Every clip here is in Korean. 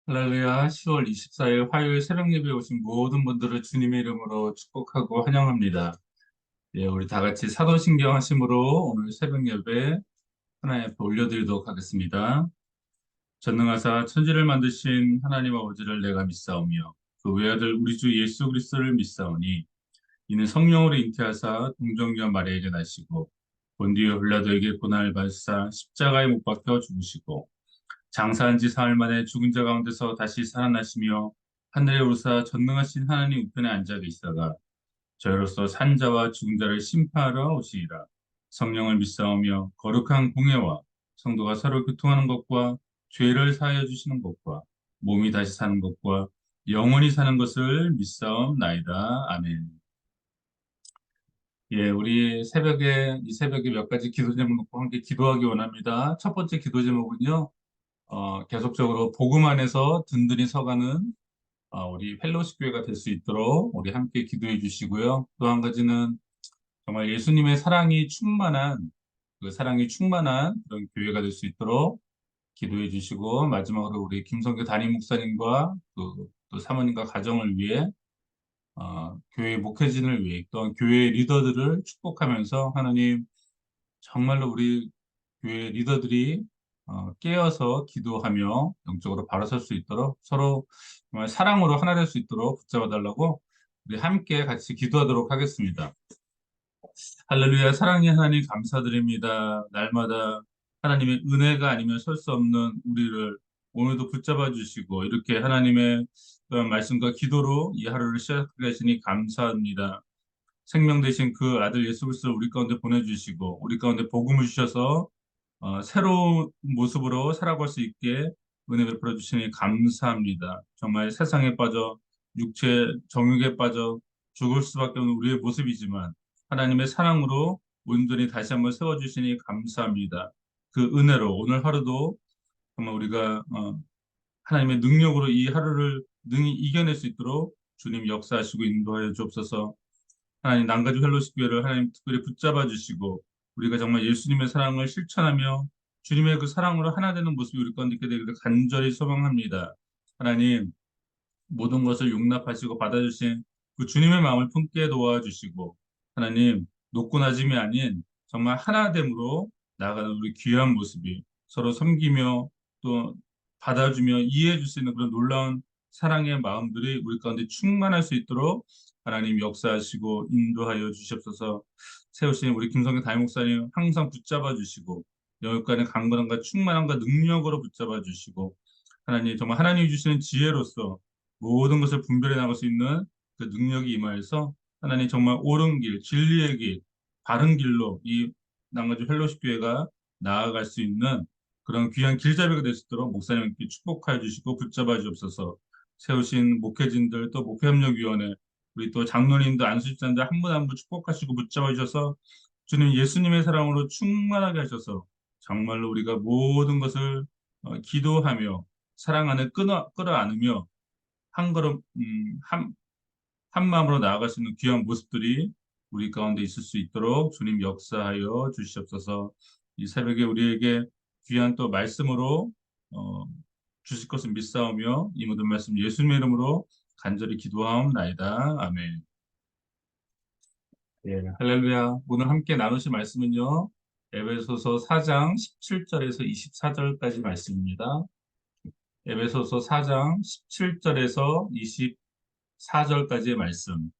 할렐루야, 10월 24일 화요일 새벽 예배에 오신 모든 분들을 주님의 이름으로 축복하고 환영합니다. 예, 우리 다 같이 사도신경 하심으로 오늘 새벽 예배 하나님 앞에 올려드리도록 하겠습니다. 전능하사 천지를 만드신 하나님 아버지를 내가 믿사오며 그 외아들 우리 주 예수 그리스도를 믿사오니 이는 성령으로 잉태하사 동정녀 마리아에게 나시고 본디오 빌라도에게 고난을 받으사 십자가에 못 박혀 죽으시고 장사한 지 사흘 만에 죽은 자 가운데서 다시 살아나시며 하늘에 오르사 전능하신 하나님 우편에 앉아 계시다가 저희로서 산 자와 죽은 자를 심판하러 오시리라. 성령을 믿사오며 거룩한 공예와 성도가 서로 교통하는 것과 죄를 사하여 주시는 것과 몸이 다시 사는 것과 영원히 사는 것을 믿사옵나이다. 아멘. 예, 우리 이 새벽에 몇 가지 기도 제목 놓고 함께 기도하기 원합니다. 첫 번째 기도 제목은요. 계속적으로 복음 안에서 든든히 서가는 우리 펠로십 교회가 될 수 있도록 우리 함께 기도해 주시고요. 또 한 가지는 정말 예수님의 사랑이 충만한 그런 교회가 될 수 있도록 기도해 주시고, 마지막으로 우리 김성교 담임 목사님과 또 사모님과 가정을 위해 교회 목회진을 위해 또한 교회 리더들을 축복하면서 하나님 정말로 우리 교회 리더들이 깨어서 기도하며 영적으로 바로설 수 있도록 서로 정말 사랑으로 하나 될 수 있도록 붙잡아 달라고 우리 함께 같이 기도하도록 하겠습니다. 할렐루야. 사랑의 하나님 감사드립니다. 날마다 하나님의 은혜가 아니면 설 수 없는 우리를 오늘도 붙잡아 주시고 이렇게 하나님의 그런 말씀과 기도로 이 하루를 시작하게 하시니 감사합니다. 생명 되신 그 아들 예수 그리스도를 우리 가운데 보내주시고 우리 가운데 복음을 주셔서 새로운 모습으로 살아갈 수 있게 은혜 베풀어 주시니 감사합니다. 정말 세상에 빠져 육체 정욕에 빠져 죽을 수밖에 없는 우리의 모습이지만 하나님의 사랑으로 온전히 다시 한번 세워주시니 감사합니다. 그 은혜로 오늘 하루도 정말 우리가 하나님의 능력으로 이 하루를 능히 이겨낼 수 있도록 주님 역사하시고 인도하여 주옵소서. 하나님 남가주 헬로시 교회를 하나님 특별히 붙잡아 주시고 우리가 정말 예수님의 사랑을 실천하며 주님의 그 사랑으로 하나 되는 모습이 우리 가운데 있게 되기를 간절히 소망합니다. 하나님 모든 것을 용납하시고 받아주신 그 주님의 마음을 품게 도와주시고 하나님 높고 낮음이 아닌 정말 하나됨으로 나아가는 우리 귀한 모습이 서로 섬기며 또 받아주며 이해해 줄 수 있는 그런 놀라운 사랑의 마음들이 우리 가운데 충만할 수 있도록 하나님 역사하시고 인도하여 주시옵소서. 세우신 우리 김성현 담임 목사님 항상 붙잡아 주시고 영육간의 강건함과 충만함과 능력으로 붙잡아 주시고 하나님 정말 하나님이 주시는 지혜로서 모든 것을 분별해 나갈 수 있는 그 능력이 임하여서 하나님 정말 옳은 길, 진리의 길, 바른 길로 이 낭가주 펠로십 교회가 나아갈 수 있는 그런 귀한 길잡이가 될 수 있도록 목사님께 축복하여 주시고 붙잡아 주옵소서. 세우신 목회진들 또 목회협력위원회 우리 또 장로님들 안수집사님들 한 분 한 분 축복하시고 붙잡아 주셔서 주님 예수님의 사랑으로 충만하게 하셔서 정말로 우리가 모든 것을 기도하며 사랑 안에 끌어안으며 한 걸음 한 마음으로 나아갈 수 있는 귀한 모습들이 우리 가운데 있을 수 있도록 주님 역사하여 주시옵소서. 이 새벽에 우리에게 귀한 또 말씀으로 어, 주실 것을 믿사오며 이 모든 말씀 예수님의 이름으로 간절히 기도하옵나이다. 아멘. 예, 할렐루야. 오늘 함께 나누실 말씀은요. 에베소서 4장 17절에서 24절까지 말씀입니다. 에베소서 4장 17절에서 24절까지의 말씀.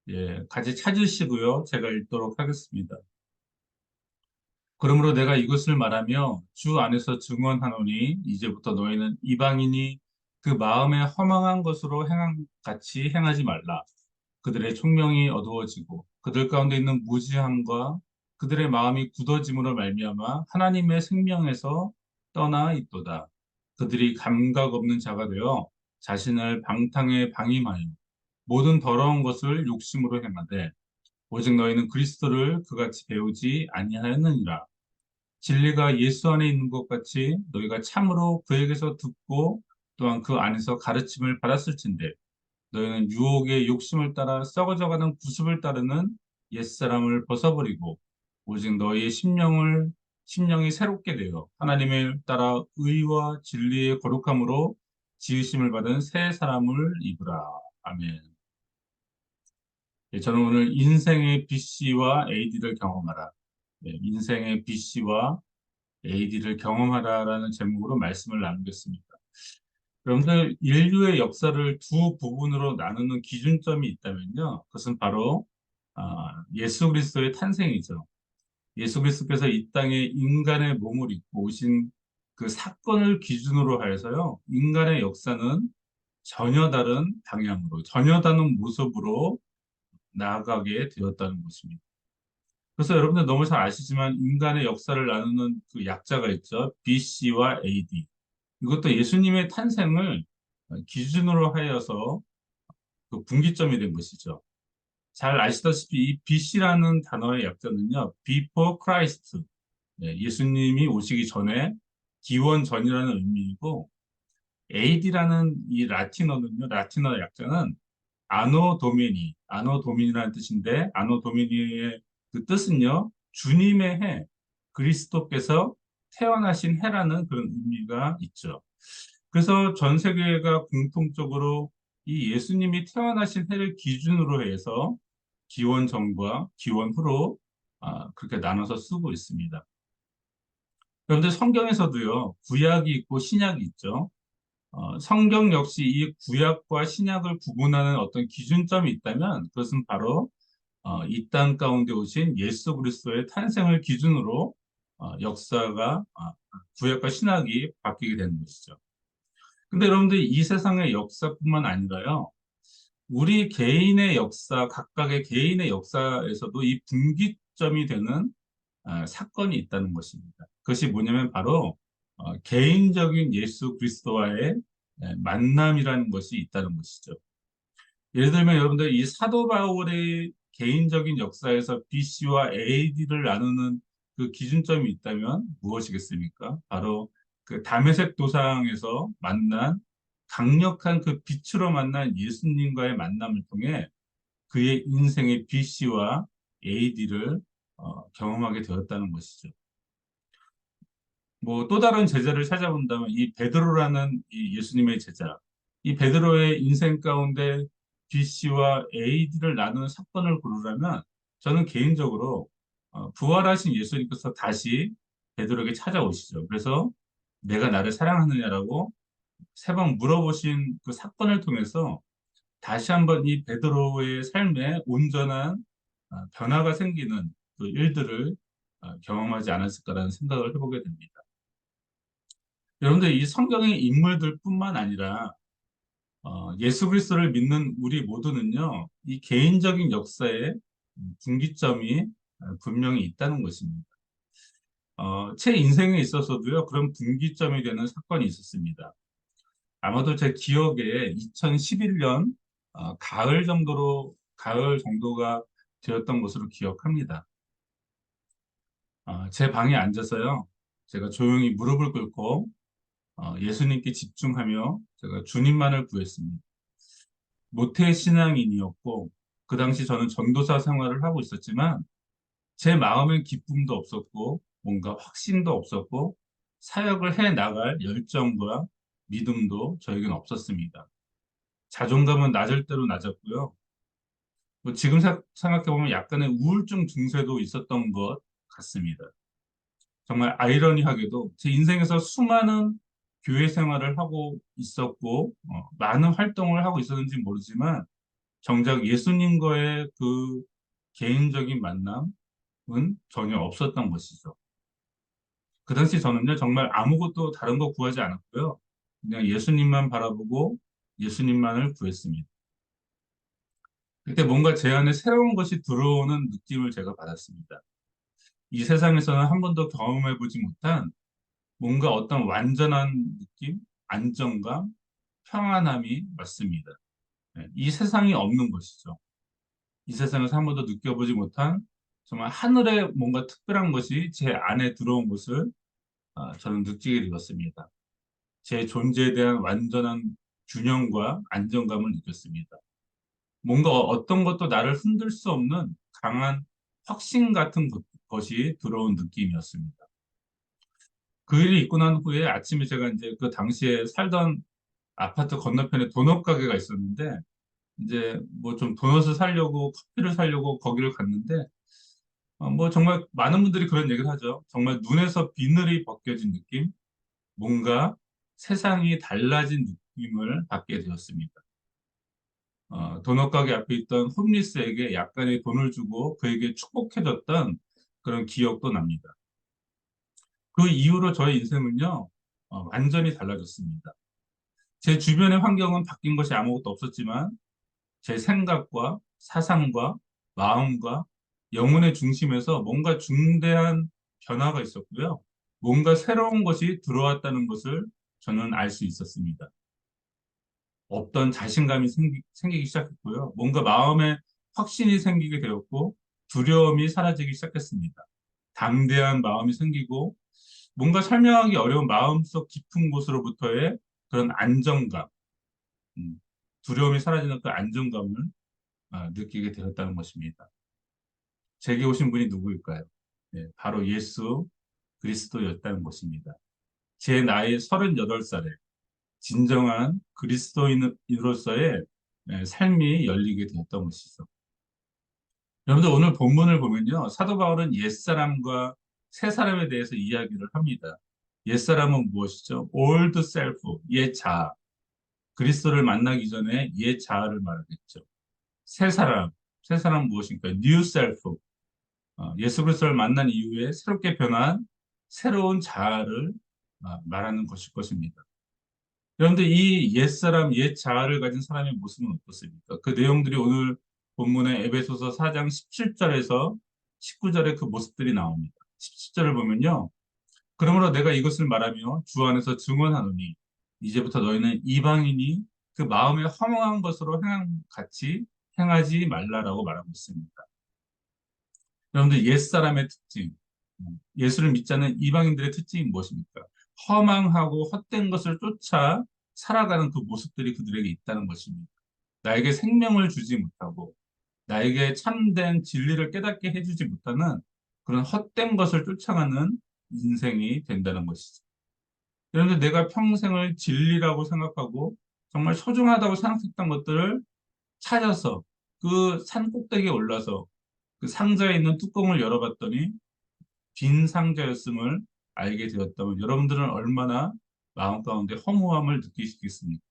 예, 같이 찾으시고요. 제가 읽도록 하겠습니다. 그러므로 내가 이것을 말하며 주 안에서 증언하노니 이제부터 너희는 이방인이 그 마음에 허망한 것으로 같이 행하지 말라. 그들의 총명이 어두워지고 그들 가운데 있는 무지함과 그들의 마음이 굳어짐으로 말미암아 하나님의 생명에서 떠나 있도다. 그들이 감각 없는 자가 되어 자신을 방탕에 방임하여 모든 더러운 것을 욕심으로 행하되 오직 너희는 그리스도를 그같이 배우지 아니하였느니라. 진리가 예수 안에 있는 것 같이 너희가 참으로 그에게서 듣고 또한 그 안에서 가르침을 받았을진데 너희는 유혹의 욕심을 따라 썩어져가는 구습을 따르는 옛사람을 벗어버리고 오직 너희의 심령이 새롭게 되어 하나님을 따라 의와 진리의 거룩함으로 지으심을 받은 새 사람을 입으라. 아멘. 예, 저는 오늘 인생의 BC와 AD를 경험하라. 예, 인생의 BC와 AD를 경험하라라는 제목으로 말씀을 나누겠습니다. 여러분들, 인류의 역사를 두 부분으로 나누는 기준점이 있다면요. 그것은 바로 예수 그리스도의 탄생이죠. 예수 그리스도께서 이 땅에 인간의 몸을 입고 오신 그 사건을 기준으로 하여서요. 인간의 역사는 전혀 다른 방향으로, 전혀 다른 모습으로 나아가게 되었다는 것입니다. 그래서 여러분들 너무 잘 아시지만 인간의 역사를 나누는 그 약자가 있죠. BC와 AD. 이것도 예수님의 탄생을 기준으로 하여서 그 분기점이 된 것이죠. 잘 아시다시피 이 BC라는 단어의 약자는요. Before Christ. 네, 예수님이 오시기 전에 기원 전이라는 의미이고 AD라는 이 라틴어는요. 라틴어 약자는 아노 도미니라는 뜻인데 아노 도미니의 그 뜻은요. 주님의 해, 그리스도께서 태어나신 해라는 그런 의미가 있죠. 그래서 전 세계가 공통적으로 이 예수님이 태어나신 해를 기준으로 해서 기원 전과 기원 후로 그렇게 나눠서 쓰고 있습니다. 그런데 성경에서도요, 구약이 있고 신약이 있죠. 성경 역시 이 구약과 신약을 구분하는 어떤 기준점이 있다면 그것은 바로 이 땅 가운데 오신 예수 그리스도의 탄생을 기준으로 역사가 구약과 신약이 바뀌게 되는 것이죠. 근데 여러분들 이 세상의 역사뿐만 아니라요. 우리 개인의 역사, 각각의 개인의 역사에서도 이 분기점이 되는 사건이 있다는 것입니다. 그것이 뭐냐면 바로 개인적인 예수 그리스도와의 만남이라는 것이 있다는 것이죠. 예를 들면 여러분들 이 사도 바울의 개인적인 역사에서 BC와 AD를 나누는 그 기준점이 있다면 무엇이겠습니까? 바로 그 다메섹 도상에서 만난 강력한 그 빛으로 만난 예수님과의 만남을 통해 그의 인생의 BC와 AD를 경험하게 되었다는 것이죠. 뭐 또 다른 제자를 찾아본다면 이 베드로라는 이 예수님의 제자, 이 베드로의 인생 가운데 BC와 AD를 나누는 사건을 고르라면 저는 개인적으로 부활하신 예수님께서 다시 베드로에게 찾아오시죠. 그래서 내가 나를 사랑하느냐라고 세 번 물어보신 그 사건을 통해서 다시 한번 이 베드로의 삶에 온전한 변화가 생기는 그 일들을 경험하지 않았을까라는 생각을 해보게 됩니다. 여러분들 이 성경의 인물들뿐만 아니라 예수 그리스도를 믿는 우리 모두는요, 이 개인적인 역사에 분기점이 분명히 있다는 것입니다. 제 인생에 있어서도요, 그런 분기점이 되는 사건이 있었습니다. 아마도 제 기억에 2011년 가을 정도가 되었던 것으로 기억합니다. 제 방에 앉아서요, 제가 조용히 무릎을 꿇고 예수님께 집중하며 제가 주님만을 구했습니다. 모태 신앙인이었고 그 당시 저는 전도사 생활을 하고 있었지만 제 마음엔 기쁨도 없었고 뭔가 확신도 없었고 사역을 해 나갈 열정과 믿음도 저에겐 없었습니다. 자존감은 낮을 대로 낮았고요. 뭐 지금 생각해보면 약간의 우울증 증세도 있었던 것 같습니다. 정말 아이러니하게도 제 인생에서 수많은 교회 생활을 하고 있었고 많은 활동을 하고 있었는지 모르지만 정작 예수님과의 그 개인적인 만남은 전혀 없었던 것이죠. 그 당시 저는요 정말 아무것도 다른 거 구하지 않았고요. 그냥 예수님만 바라보고 예수님만을 구했습니다. 그때 뭔가 제 안에 새로운 것이 들어오는 느낌을 제가 받았습니다. 이 세상에서는 한 번도 경험해보지 못한 뭔가 어떤 완전한 느낌, 안정감, 평안함이 왔습니다. 네, 이 세상이 없는 것이죠. 이 세상에서 한 번도 느껴보지 못한 정말 하늘의 뭔가 특별한 것이 제 안에 들어온 것을 저는 느끼게 되었습니다. 제 존재에 대한 완전한 균형과 안정감을 느꼈습니다. 뭔가 어떤 것도 나를 흔들 수 없는 강한 확신 같은 것이 들어온 느낌이었습니다. 그 일이 있고 난 후에 아침에 제가 이제 그 당시에 살던 아파트 건너편에 도넛 가게가 있었는데 이제 뭐 좀 도넛을 사려고 커피를 사려고 거기를 갔는데 뭐 정말 많은 분들이 그런 얘기를 하죠. 정말 눈에서 비늘이 벗겨진 느낌, 뭔가 세상이 달라진 느낌을 받게 되었습니다. 도넛 가게 앞에 있던 홈리스에게 약간의 돈을 주고 그에게 축복해줬던 그런 기억도 납니다. 그 이후로 저의 인생은요, 완전히 달라졌습니다. 제 주변의 환경은 바뀐 것이 아무것도 없었지만 제 생각과 사상과 마음과 영혼의 중심에서 뭔가 중대한 변화가 있었고요. 뭔가 새로운 것이 들어왔다는 것을 저는 알 수 있었습니다. 없던 자신감이 생기기 시작했고요. 뭔가 마음에 확신이 생기게 되었고 두려움이 사라지기 시작했습니다. 담대한 마음이 생기고 뭔가 설명하기 어려운 마음속 깊은 곳으로부터의 그런 안정감, 음, 두려움이 사라지는 그 안정감을 느끼게 되었다는 것입니다. 제게 오신 분이 누구일까요? 네, 바로 예수 그리스도였다는 것입니다. 제 나이 38살에 진정한 그리스도인으로서의 삶이 열리게 되었던 것이죠. 여러분들 오늘 본문을 보면요. 사도 바울은 옛사람과 새사람에 대해서 이야기를 합니다. 옛사람은 무엇이죠? old self, 옛 자아. 그리스도를 만나기 전에 옛 자아를 말하겠죠. 새사람, 새사람은 무엇입니까? new self. 예수 그리스도를 만난 이후에 새롭게 변한 새로운 자아를 말하는 것일 것입니다. 그런데 이 옛사람, 옛 자아를 가진 사람의 모습은 어떻습니까? 그 내용들이 오늘 본문의 에베소서 4장 17절에서 19절에 그 모습들이 나옵니다. 17절을 보면요. 그러므로 내가 이것을 말하며 주 안에서 증언하노니 이제부터 너희는 이방인이 그 마음에 허망한 것으로 같이 행하지 말라라고 말하고 있습니다. 여러분들 옛사람의 특징, 예수를 믿지 않는 이방인들의 특징이 무엇입니까? 허망하고 헛된 것을 쫓아 살아가는 그 모습들이 그들에게 있다는 것입니다. 나에게 생명을 주지 못하고 나에게 참된 진리를 깨닫게 해주지 못하는 그런 헛된 것을 쫓아가는 인생이 된다는 것이죠. 그런데 내가 평생을 진리라고 생각하고 정말 소중하다고 생각했던 것들을 찾아서 그 산 꼭대기에 올라서 그 상자에 있는 뚜껑을 열어봤더니 빈 상자였음을 알게 되었다면 여러분들은 얼마나 마음 가운데 허무함을 느끼시겠습니까?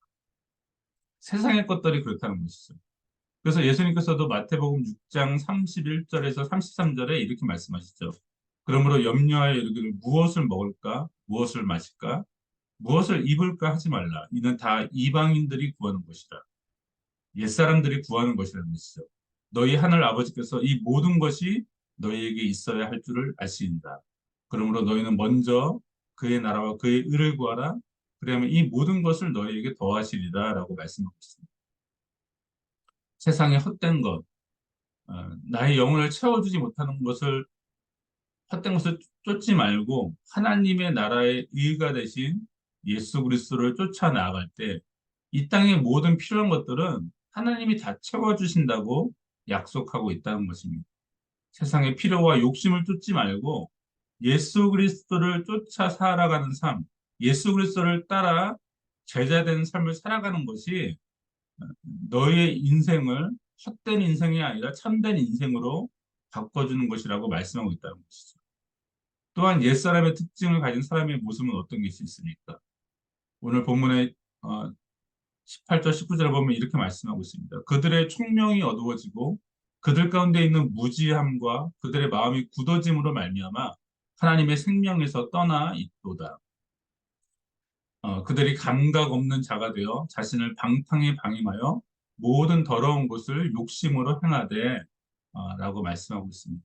세상의 것들이 그렇다는 것이죠. 그래서 예수님께서도 마태복음 6장 31절에서 33절에 이렇게 말씀하시죠. 그러므로 염려하여 이르기를 무엇을 먹을까? 무엇을 마실까? 무엇을 입을까 하지 말라. 이는 다 이방인들이 구하는 것이라. 옛사람들이 구하는 것이라는 것이죠. 너희 하늘 아버지께서 이 모든 것이 너희에게 있어야 할 줄을 아시인다. 그러므로 너희는 먼저 그의 나라와 그의 의를 구하라. 그러면 이 모든 것을 너희에게 더하시리라 라고 말씀하고 있습니다. 세상의 헛된 것, 나의 영혼을 채워주지 못하는 것을 헛된 것을 쫓지 말고 하나님의 나라의 의가 되신 예수 그리스도를 쫓아 나아갈 때 이 땅의 모든 필요한 것들은 하나님이 다 채워주신다고 약속하고 있다는 것입니다. 세상의 필요와 욕심을 쫓지 말고 예수 그리스도를 쫓아 살아가는 삶, 예수 그리스도를 따라 제자된 삶을 살아가는 것이 너의 인생을 헛된 인생이 아니라 참된 인생으로 바꿔주는 것이라고 말씀하고 있다는 것이죠. 또한 옛사람의 특징을 가진 사람의 모습은 어떤 것이 있습니까? 오늘 본문의 18절, 19절을 보면 이렇게 말씀하고 있습니다. 그들의 총명이 어두워지고 그들 가운데 있는 무지함과 그들의 마음이 굳어짐으로 말미암아 하나님의 생명에서 떠나 있도다. 그들이 감각 없는 자가 되어 자신을 방탕에 방임하여 모든 더러운 것을 욕심으로 행하되 라고 말씀하고 있습니다.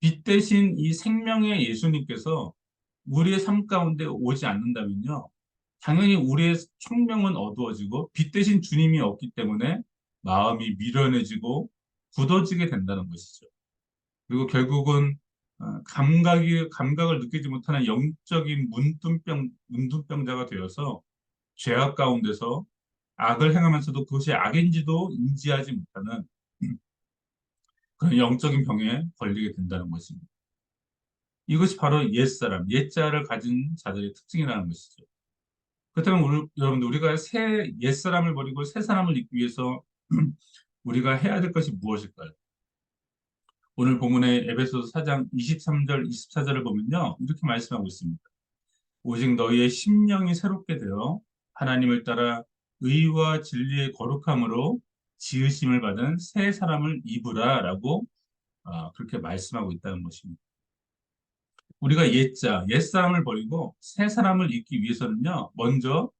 빛 대신 이 생명의 예수님께서 우리의 삶 가운데 오지 않는다면요. 당연히 우리의 총명은 어두워지고 빛 대신 주님이 없기 때문에 마음이 미련해지고 굳어지게 된다는 것이죠. 그리고 결국은 감각을 느끼지 못하는 영적인 문둥병자가 되어서 죄악 가운데서 악을 행하면서도 그것이 악인지도 인지하지 못하는 그런 영적인 병에 걸리게 된다는 것입니다. 이것이 바로 옛사람, 옛자를 가진 자들의 특징이라는 것이죠. 그렇다면 여러분들 우리가 새 옛사람을 버리고 새 사람을 입기 위해서 우리가 해야 될 것이 무엇일까요? 오늘 본문의 에베소서 4장 23절, 24절을 보면요. 이렇게 말씀하고 있습니다. 오직 너희의 심령이 새롭게 되어 하나님을 따라 의와 진리의 거룩함으로 지으심을 받은 새 사람을 입으라라고 그렇게 말씀하고 있다는 것입니다. 우리가 옛사람을 버리고 새 사람을 입기 위해서는요. 먼저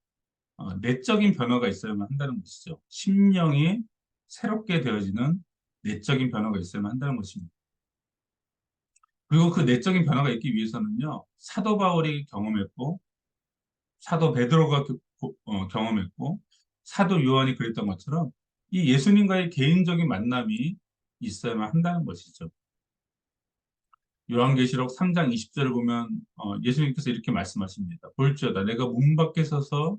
내적인 변화가 있어야만 한다는 것이죠. 심령이 새롭게 되어지는 내적인 변화가 있어야만 한다는 것입니다. 그리고 그 내적인 변화가 있기 위해서는요, 사도 바울이 경험했고, 사도 베드로가 경험했고, 사도 요한이 그랬던 것처럼 이 예수님과의 개인적인 만남이 있어야만 한다는 것이죠. 요한계시록 3장 20절을 보면 예수님께서 이렇게 말씀하십니다. 볼지어다 내가 문 밖에 서서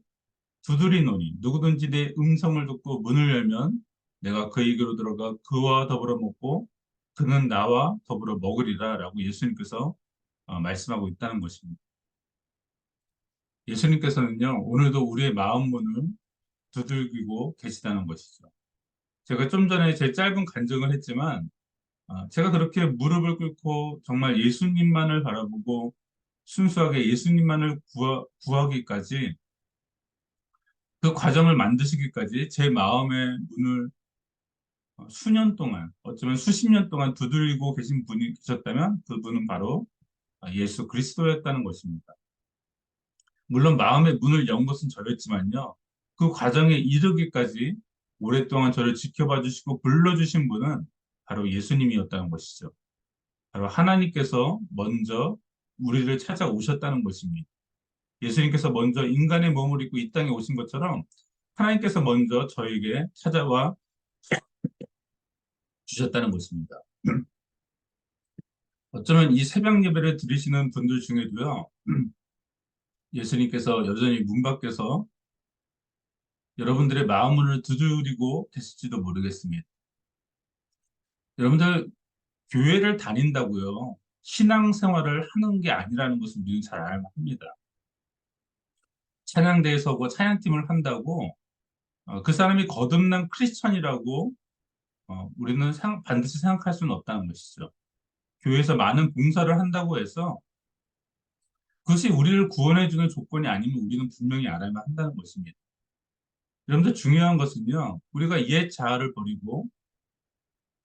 두드리노니 누구든지 내 음성을 듣고 문을 열면 내가 그에게로 들어가 그와 더불어 먹고 그는 나와 더불어 먹으리라 라고 예수님께서 말씀하고 있다는 것입니다. 예수님께서는요, 오늘도 우리의 마음 문을 두들기고 계시다는 것이죠. 제가 좀 전에 제 짧은 간증을 했지만, 제가 그렇게 무릎을 꿇고 정말 예수님만을 바라보고 순수하게 예수님만을 구하기까지 그 과정을 만드시기까지 제 마음의 문을 수년 동안, 어쩌면 수십 년 동안 두드리고 계신 분이 계셨다면 그분은 바로 예수 그리스도였다는 것입니다. 물론 마음의 문을 연 것은 저였지만요. 그 과정에 이르기까지 오랫동안 저를 지켜봐 주시고 불러주신 분은 바로 예수님이었다는 것이죠. 바로 하나님께서 먼저 우리를 찾아오셨다는 것입니다. 예수님께서 먼저 인간의 몸을 입고 이 땅에 오신 것처럼 하나님께서 먼저 저에게 찾아와 주셨다는 것입니다. 어쩌면 이 새벽 예배를 드리시는 분들 중에도요, 예수님께서 여전히 문 밖에서 여러분들의 마음을 두드리고 계실지도 모르겠습니다. 여러분들 교회를 다닌다고요. 신앙생활을 하는 게 아니라는 것을 우리는 잘 압니다. 찬양대에 서고 찬양팀을 한다고 그 사람이 거듭난 크리스천이라고 우리는 반드시 생각할 수는 없다는 것이죠. 교회에서 많은 봉사를 한다고 해서 그것이 우리를 구원해주는 조건이 아니면 우리는 분명히 알아야만 한다는 것입니다. 여러분들 중요한 것은요. 우리가 옛 자아를 버리고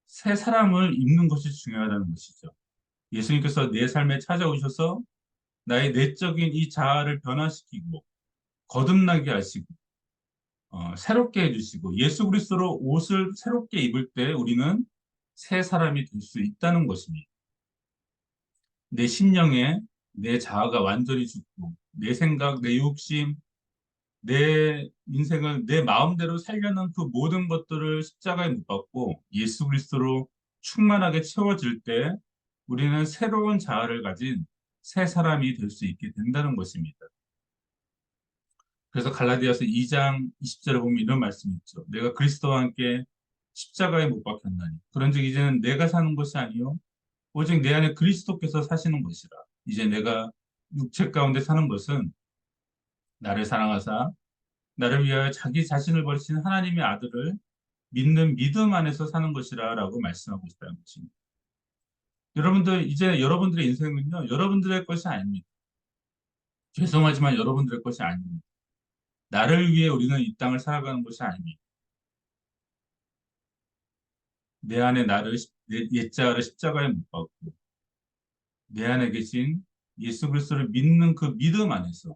새 사람을 입는 것이 중요하다는 것이죠. 예수님께서 내 삶에 찾아오셔서 나의 내적인 이 자아를 변화시키고 거듭나게 하시고 새롭게 해주시고 예수 그리스도로 옷을 새롭게 입을 때 우리는 새 사람이 될 수 있다는 것입니다. 내 심령에 내 자아가 완전히 죽고 내 생각, 내 욕심, 내 인생을 내 마음대로 살려는 그 모든 것들을 십자가에 못 박고 예수 그리스도로 충만하게 채워질 때 우리는 새로운 자아를 가진 새 사람이 될 수 있게 된다는 것입니다. 그래서 갈라디아서 2장 20절에 보면 이런 말씀이 있죠. 내가 그리스도와 함께 십자가에 못 박혔나니 그런즉 이제는 내가 사는 것이 아니요 오직 내 안에 그리스도께서 사시는 것이라. 이제 내가 육체 가운데 사는 것은 나를 사랑하사 나를 위하여 자기 자신을 버리신 하나님의 아들을 믿는 믿음 안에서 사는 것이라 라고 말씀하고 있다는 것입니다. 여러분들 이제 여러분들의 인생은요 여러분들의 것이 아닙니다. 죄송하지만 여러분들의 것이 아닙니다. 나를 위해 우리는 이 땅을 살아가는 것이 아닙니다. 내 안에 내 옛자를 십자가에 못 박고 내 안에 계신 예수 그리스도를 믿는 그 믿음 안에서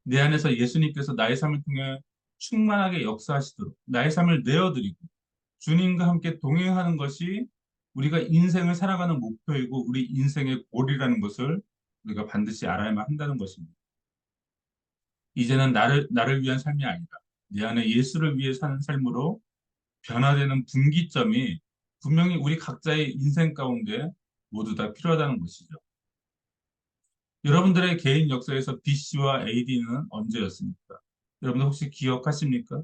내 안에서 예수님께서 나의 삶을 통해 충만하게 역사하시도록 나의 삶을 내어드리고 주님과 함께 동행하는 것이 우리가 인생을 살아가는 목표이고 우리 인생의 골이라는 것을 우리가 반드시 알아야만 한다는 것입니다. 이제는 나를 위한 삶이 아니라 내 안에 예수를 위해 사는 삶으로 변화되는 분기점이 분명히 우리 각자의 인생 가운데 모두 다 필요하다는 것이죠. 여러분들의 개인 역사에서 BC와 AD는 언제였습니까? 여러분들 혹시 기억하십니까?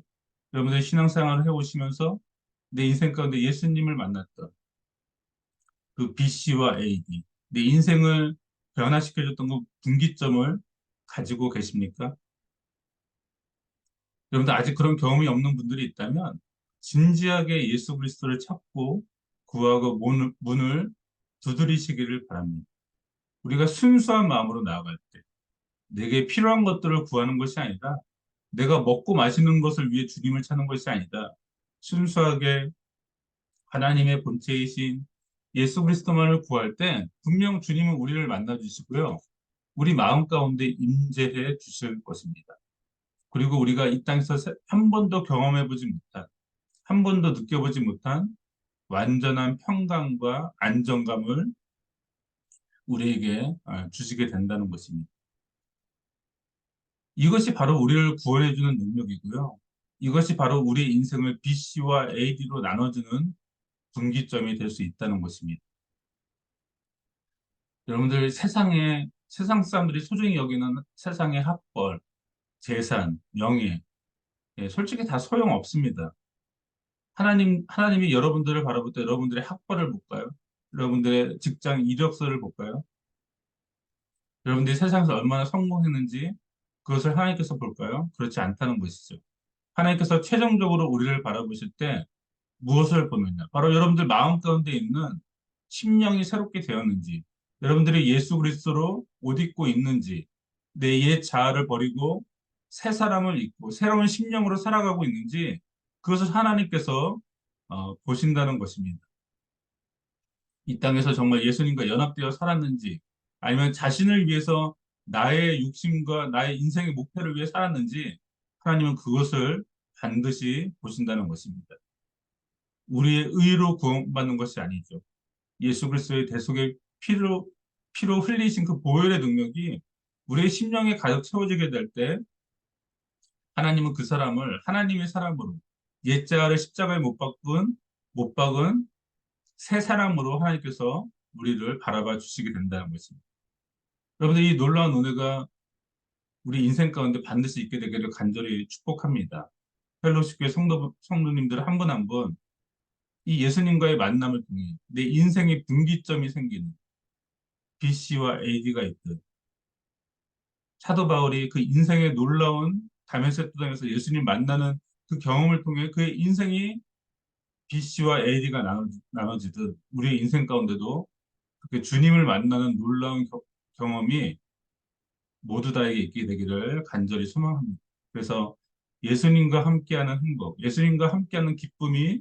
여러분들 신앙생활을 해오시면서 내 인생 가운데 예수님을 만났던 그 BC와 AD, 내 인생을 변화시켜줬던 그 분기점을 가지고 계십니까? 여러분들 아직 그런 경험이 없는 분들이 있다면 진지하게 예수 그리스도를 찾고 구하고 문을 두드리시기를 바랍니다. 우리가 순수한 마음으로 나아갈 때 내게 필요한 것들을 구하는 것이 아니라 내가 먹고 마시는 것을 위해 주님을 찾는 것이 아니다. 순수하게 하나님의 본체이신 예수 그리스도만을 구할 때 분명 주님은 우리를 만나 주시고요. 우리 마음 가운데 임재해 주실 것입니다. 그리고 우리가 이 땅에서 한 번도 경험해 보지 못한, 한 번도 느껴보지 못한 완전한 평강과 안정감을 우리에게 주시게 된다는 것입니다. 이것이 바로 우리를 구원해주는 능력이고요. 이것이 바로 우리 인생을 BC와 AD로 나눠주는 분기점이 될 수 있다는 것입니다. 여러분들 세상 사람들이 소중히 여기는 세상의 학벌, 재산, 명예, 예, 솔직히 다 소용없습니다. 하나님이 여러분들을 바라볼 때 여러분들의 학벌을 볼까요? 여러분들의 직장 이력서를 볼까요? 여러분들이 세상에서 얼마나 성공했는지 그것을 하나님께서 볼까요? 그렇지 않다는 것이죠. 하나님께서 최종적으로 우리를 바라보실 때 무엇을 보느냐? 바로 여러분들 마음 가운데 있는 심령이 새롭게 되었는지, 여러분들이 예수 그리스도로 옷 입고 있는지, 내 옛 자아를 버리고 새 사람을 입고 새로운 심령으로 살아가고 있는지 그것을 하나님께서 보신다는 것입니다. 이 땅에서 정말 예수님과 연합되어 살았는지, 아니면 자신을 위해서 나의 욕심과 나의 인생의 목표를 위해 살았는지 하나님은 그것을 반드시 보신다는 것입니다. 우리의 의로 구원받는 것이 아니죠. 예수 그리스도의 대속의 피로 흘리신 그 보혈의 능력이 우리의 심령에 가득 채워지게 될 때 하나님은 그 사람을 하나님의 사람으로 옛자를 십자가에 못 박은 새 사람으로 하나님께서 우리를 바라봐 주시게 된다는 것입니다. 여러분들 이 놀라운 은혜가 우리 인생 가운데 반드시 있게 되기를 간절히 축복합니다. 펠로시교회 성도님들 한 분 한 분 이 예수님과의 만남을 통해 내 인생의 분기점이 생기는 BC와 AD가 있듯 사도 바울이 그 인생의 놀라운 다메섹 도상에서 예수님 만나는 그 경험을 통해 그의 인생이 BC와 AD가 나눠지듯 우리의 인생 가운데도 그렇게 주님을 만나는 놀라운 경험이 모두 다에게 있게 되기를 간절히 소망합니다. 그래서 예수님과 함께하는 행복, 예수님과 함께하는 기쁨이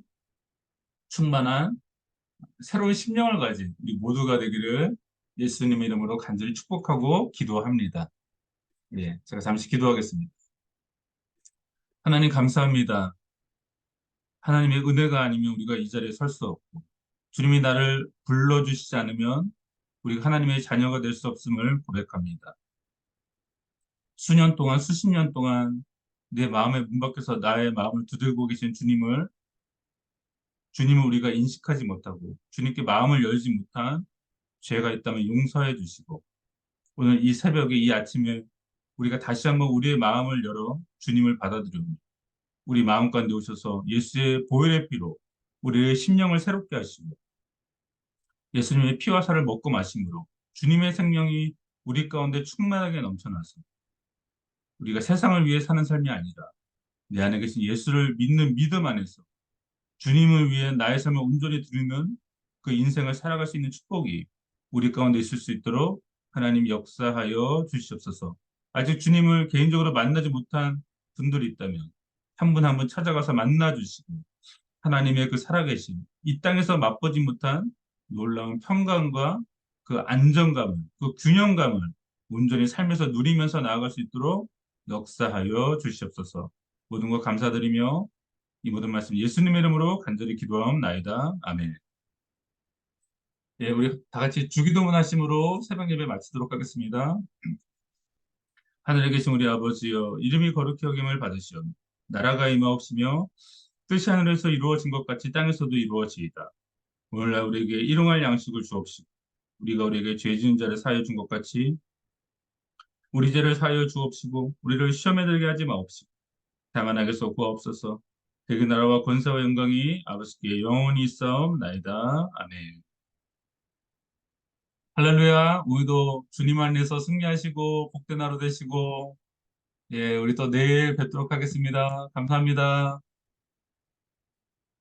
충만한 새로운 심령을 가진 우리 모두가 되기를 예수님 이름으로 간절히 축복하고 기도합니다. 예, 제가 잠시 기도하겠습니다. 하나님 감사합니다. 하나님의 은혜가 아니면 우리가 이 자리에 설 수 없고, 주님이 나를 불러주시지 않으면 우리가 하나님의 자녀가 될 수 없음을 고백합니다. 수년 동안, 수십 년 동안 내 마음의 문 밖에서 나의 마음을 두들고 계신 주님을 우리가 인식하지 못하고, 주님께 마음을 열지 못한 죄가 있다면 용서해 주시고, 오늘 이 새벽에 이 아침에 우리가 다시 한번 우리의 마음을 열어 주님을 받아들이고, 우리 마음 가운데 오셔서 예수의 보혈의 피로 우리의 심령을 새롭게 하시고, 예수님의 피와 살을 먹고 마심으로 주님의 생명이 우리 가운데 충만하게 넘쳐나서 우리가 세상을 위해 사는 삶이 아니라 내 안에 계신 예수를 믿는 믿음 안에서 주님을 위해 나의 삶을 온전히 드리는 그 인생을 살아갈 수 있는 축복이 우리 가운데 있을 수 있도록 하나님 역사하여 주시옵소서. 아직 주님을 개인적으로 만나지 못한 분들이 있다면 한 분 한 분 찾아가서 만나 주시고 하나님의 그 살아계심, 이 땅에서 맛보지 못한 놀라운 평강과 그 안정감을, 그 균형감을 온전히 삶에서 누리면서 나아갈 수 있도록 역사하여 주시옵소서. 모든 것 감사드리며 이 모든 말씀 예수님의 이름으로 간절히 기도하옵나이다. 아멘. 예, 우리 다 같이 주기도문 하심으로 새벽 예배 마치도록 하겠습니다. 하늘에 계신 우리 아버지여, 이름이 거룩히 여김을 받으시오. 나라가 임하옵시며 뜻이 하늘에서 이루어진 것 같이 땅에서도 이루어지이다. 오늘날 우리에게 일용할 양식을 주옵시고 우리가 우리에게 죄 지은 자를 사하여 준 것 같이 우리 죄를 사하여 주옵시고 우리를 시험에 들게 하지 마옵시고 다만 악에서 구하옵소서. 대그 나라와 권세와 영광이 아버지께 영원히 있사옵나이다. 아멘. 할렐루야. 우리도 주님 안에서 승리하시고 복된 하루 되시고 예, 우리 또 내일 뵙도록 하겠습니다. 감사합니다.